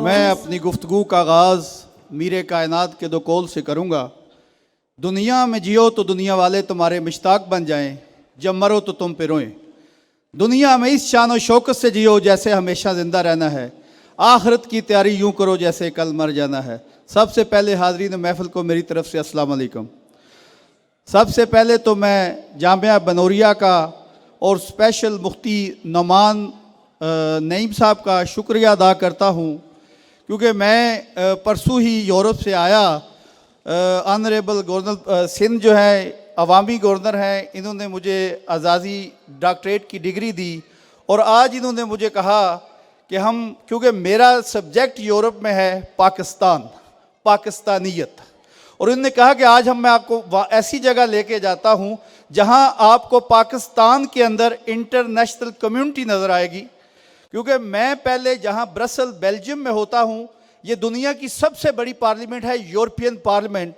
मैं अपनी गुफ्तगू का आगाज़ मीरे कायनात के दो कौल से करूँगा। दुनिया में जियो तो दुनिया वाले तुम्हारे मुश्ताक बन जाएं, जब मरो तो तुम पे रोएं। दुनिया में इस शान व शौकत से जियो जैसे हमेशा ज़िंदा रहना है। आखिरत की तैयारी यूँ करो जैसे कल मर जाना है। सबसे पहले हाज़रीन महफ़िल को मेरी तरफ़ से अस्सलाम वालेकुम। सबसे पहले तो मैं जामिया बनौरिया का और स्पेशल मुफ्ती नौमान नईम साहब का शुक्रिया अदा करता हूँ, क्योंकि मैं परसों ही यूरोप से आया। ऑनरेबल गवर्नर सिंध जो है अवामी गवर्नर हैं, इन्होंने मुझे आज़ादी डॉक्टरेट की डिग्री दी और आज इन्होंने मुझे कहा कि हम, क्योंकि मेरा सब्जेक्ट यूरोप में है पाकिस्तान, पाकिस्तानियत, और इन्होंने कहा कि आज मैं आपको ऐसी जगह लेके जाता हूँ जहाँ आपको पाकिस्तान के अंदर इंटरनेशनल कम्युनिटी नज़र आएगी। क्योंकि मैं पहले जहाँ ब्रसल बेल्जियम में होता हूँ, ये दुनिया की सबसे बड़ी पार्लियामेंट है, यूरोपियन पार्लियामेंट,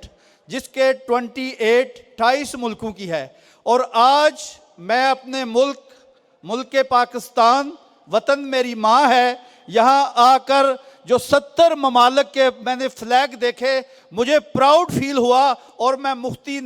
जिसके 28 मुल्कों की है। और आज मैं अपने मुल्क के पाकिस्तान, वतन मेरी माँ है, यहाँ आकर जो 70 ममालिक के मैंने फ्लैग देखे, मुझे प्राउड फील हुआ। और मैं मुफ्ती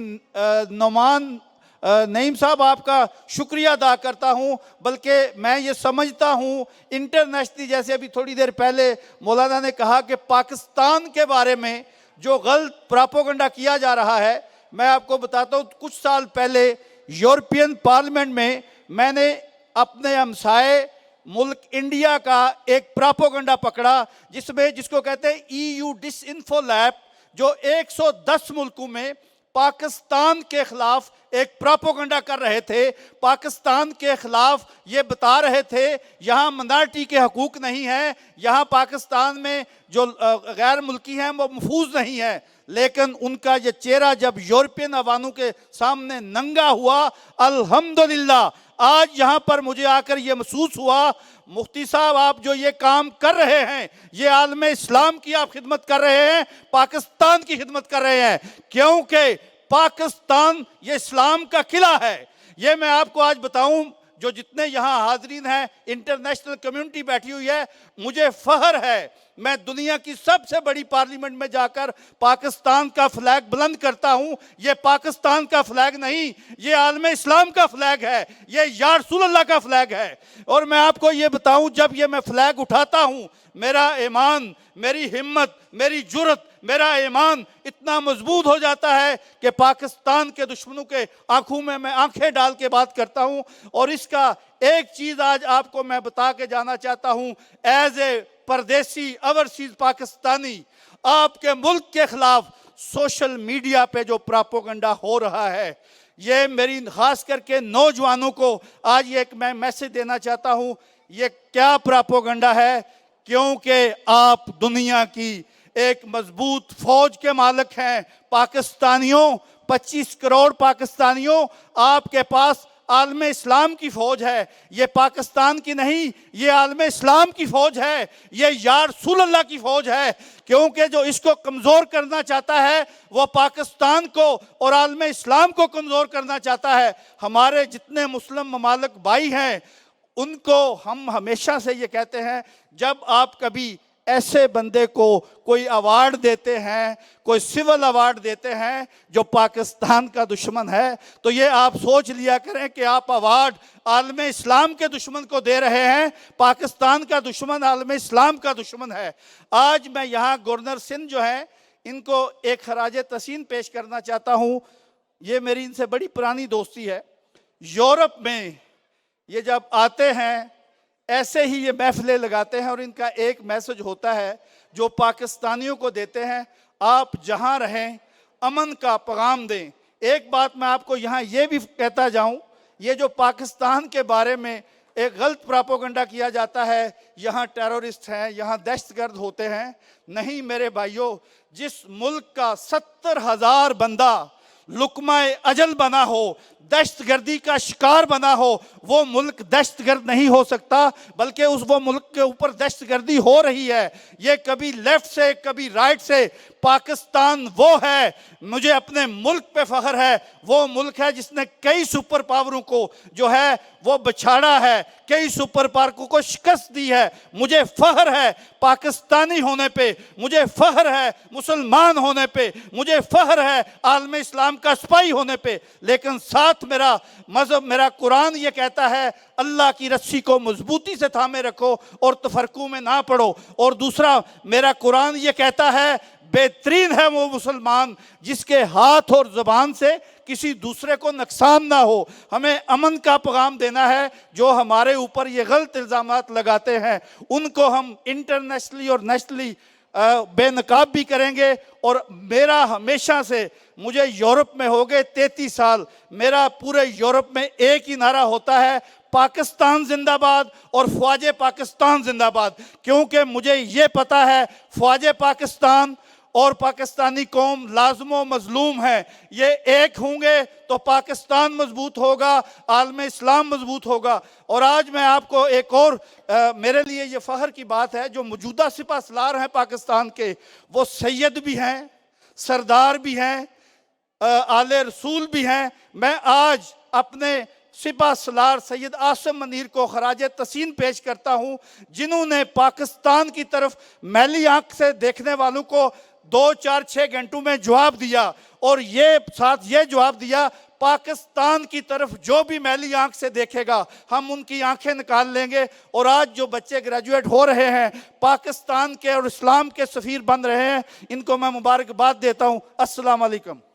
नौमान नईम साहब आपका शुक्रिया अदा करता हूँ। बल्कि मैं ये समझता हूँ इंटरनेशनली, जैसे अभी थोड़ी देर पहले मौलाना ने कहा कि पाकिस्तान के बारे में जो गलत प्रोपेगेंडा किया जा रहा है, मैं आपको बताता हूँ कुछ साल पहले यूरोपियन पार्लियामेंट में मैंने अपने हमसाए मुल्क इंडिया का एक प्रोपेगेंडा पकड़ा, जिसको कहते हैं EU डिसइंफो लैब, जो 110 मुल्कों में पाकिस्तान के खिलाफ एक प्रोपेगेंडा कर रहे थे। पाकिस्तान के खिलाफ ये बता रहे थे यहाँ मिनॉरिटी के हकूक़ नहीं है, यहाँ पाकिस्तान में जो गैर मुल्की हैं वो महफूज नहीं है। लेकिन उनका ये चेहरा जब यूरोपियन अवानों के सामने नंगा हुआ, अल्हम्दुलिल्लाह आज यहाँ पर मुझे आकर ये महसूस हुआ, मुफ्ती साहब आप जो ये काम कर रहे हैं, ये आलम इस्लाम की आप खिदमत कर रहे हैं, पाकिस्तान की खिदमत कर रहे हैं। क्योंकि पाकिस्तान ये इस्लाम का किला है। ये मैं आपको आज बताऊं, जो जितने यहाँ हाजरीन हैं, इंटरनेशनल कम्युनिटी बैठी हुई है, मुझे फख्र है मैं दुनिया की सबसे बड़ी पार्लियामेंट में जाकर पाकिस्तान का फ्लैग बुलंद करता हूं। ये पाकिस्तान का फ्लैग नहीं, ये आलम इस्लाम का फ्लैग है, ये या रसूल अल्लाह का फ्लैग है। और मैं आपको ये बताऊं, जब ये मैं फ्लैग उठाता हूं, मेरा ईमान, मेरी हिम्मत, मेरी जुर्रत, मेरा ईमान इतना मजबूत हो जाता है कि पाकिस्तान के दुश्मनों के आंखों में मैं आंखें डाल के बात करता हूं। और इसका एक चीज़ आज आपको मैं बता के जाना चाहता हूं, एज ए परदेसी ओवरसीज पाकिस्तानी, आपके मुल्क के खिलाफ सोशल मीडिया पे जो प्रोपेगेंडा हो रहा है, ये मेरी खास करके नौजवानों को आज ये एक मैं मैसेज देना चाहता हूं, ये क्या प्रोपेगेंडा है। क्योंकि आप दुनिया की एक मजबूत फौज के मालिक हैं, पाकिस्तानियों, 25 करोड़ पाकिस्तानियों, आपके पास आलम इस्लाम की फौज है। ये पाकिस्तान की नहीं, ये आलम इस्लाम की फौज है, ये या रसूल अल्लाह की फौज है। क्योंकि जो इसको कमज़ोर करना चाहता है वो पाकिस्तान को और आलम इस्लाम को कमज़ोर करना चाहता है। हमारे जितने मुस्लिम ममालिक भाई हैं, उनको हम हमेशा से ये कहते हैं, जब आप कभी ऐसे बंदे को कोई अवार्ड देते हैं, कोई सिविल अवार्ड देते हैं जो पाकिस्तान का दुश्मन है, तो ये आप सोच लिया करें कि आप अवार्ड आलम इस्लाम के दुश्मन को दे रहे हैं। पाकिस्तान का दुश्मन आलम इस्लाम का दुश्मन है। आज मैं यहाँ गवर्नर सिंध जो है, इनको एक खराज तहसीन पेश करना चाहता हूँ। ये मेरी इनसे बड़ी पुरानी दोस्ती है। यूरोप में ये जब आते हैं ऐसे ही ये महफिलें लगाते हैं और इनका एक मैसेज होता है जो पाकिस्तानियों को देते हैं, आप जहां रहें अमन का पैगाम दें। एक बात मैं आपको यहाँ ये भी कहता जाऊं, ये जो पाकिस्तान के बारे में एक गलत प्रोपेगेंडा किया जाता है, यहाँ टेररिस्ट हैं, यहाँ दहशतगर्द होते हैं, नहीं मेरे भाइयों, जिस मुल्क का 70,000 बंदा लुकमा अजल बना हो, دہشت گردی کا شکار بنا ہو، وہ ملک دہشت گرد نہیں ہو سکتا، بلکہ وہ ملک کے اوپر دہشت گردی ہو رہی ہے۔ یہ کبھی لیفٹ سے کبھی رائٹ سے، پاکستان وہ ہے، مجھے اپنے ملک پہ فخر ہے، وہ ملک ہے جس نے کئی سپر پاوروں کو جو ہے وہ بچھاڑا ہے، کئی سپر پاوروں کو شکست دی ہے۔ مجھے فخر ہے پاکستانی ہونے پہ، مجھے فخر ہے مسلمان ہونے پہ، مجھے فخر ہے عالم اسلام کا سپاہی ہونے پہ، لیکن ساتھ میرا مذہب، میرا قرآن یہ کہتا ہے اللہ کی رسی کو مضبوطی سے تھامے رکھو اور تفرقوں میں نہ پڑو۔ اور دوسرا میرا قرآن یہ کہتا ہے بہترین ہے وہ مسلمان جس کے ہاتھ اور زبان سے کسی دوسرے کو نقصان نہ ہو۔ ہمیں امن کا پیغام دینا ہے۔ جو ہمارے اوپر یہ غلط الزامات لگاتے ہیں ان کو ہم انٹرنیشنلی اور نیشنلی بے نقاب بھی کریں گے۔ اور میرا ہمیشہ سے، مجھے یورپ میں ہو گئے 33 سال، میرا پورے یورپ میں ایک ہی نعرہ ہوتا ہے پاکستان زندہ باد اور فوج پاکستان زندہ باد، کیونکہ مجھے یہ پتا ہے فوج پاکستان اور پاکستانی قوم لازم و مظلوم ہے۔ یہ ایک ہوں گے تو پاکستان مضبوط ہوگا، عالم اسلام مضبوط ہوگا۔ اور آج میں آپ کو ایک اور میرے لیے یہ فخر کی بات ہے، جو موجودہ سپہ سالار ہیں پاکستان کے، وہ سید بھی ہیں، سردار بھی ہیں، آلِ رسول بھی ہیں۔ میں آج اپنے سپہ سالار سید عاصم منیر کو خراج تحسین پیش کرتا ہوں، جنہوں نے پاکستان کی طرف میلی آنکھ سے دیکھنے والوں کو 2 4 6 گھنٹوں میں جواب دیا، اور یہ ساتھ یہ جواب دیا پاکستان کی طرف جو بھی میلی آنکھ سے دیکھے گا ہم ان کی آنکھیں نکال لیں گے۔ اور آج جو بچے گریجویٹ ہو رہے ہیں پاکستان کے اور اسلام کے سفیر بن رہے ہیں، ان کو میں مبارکباد دیتا ہوں۔ السلام علیکم۔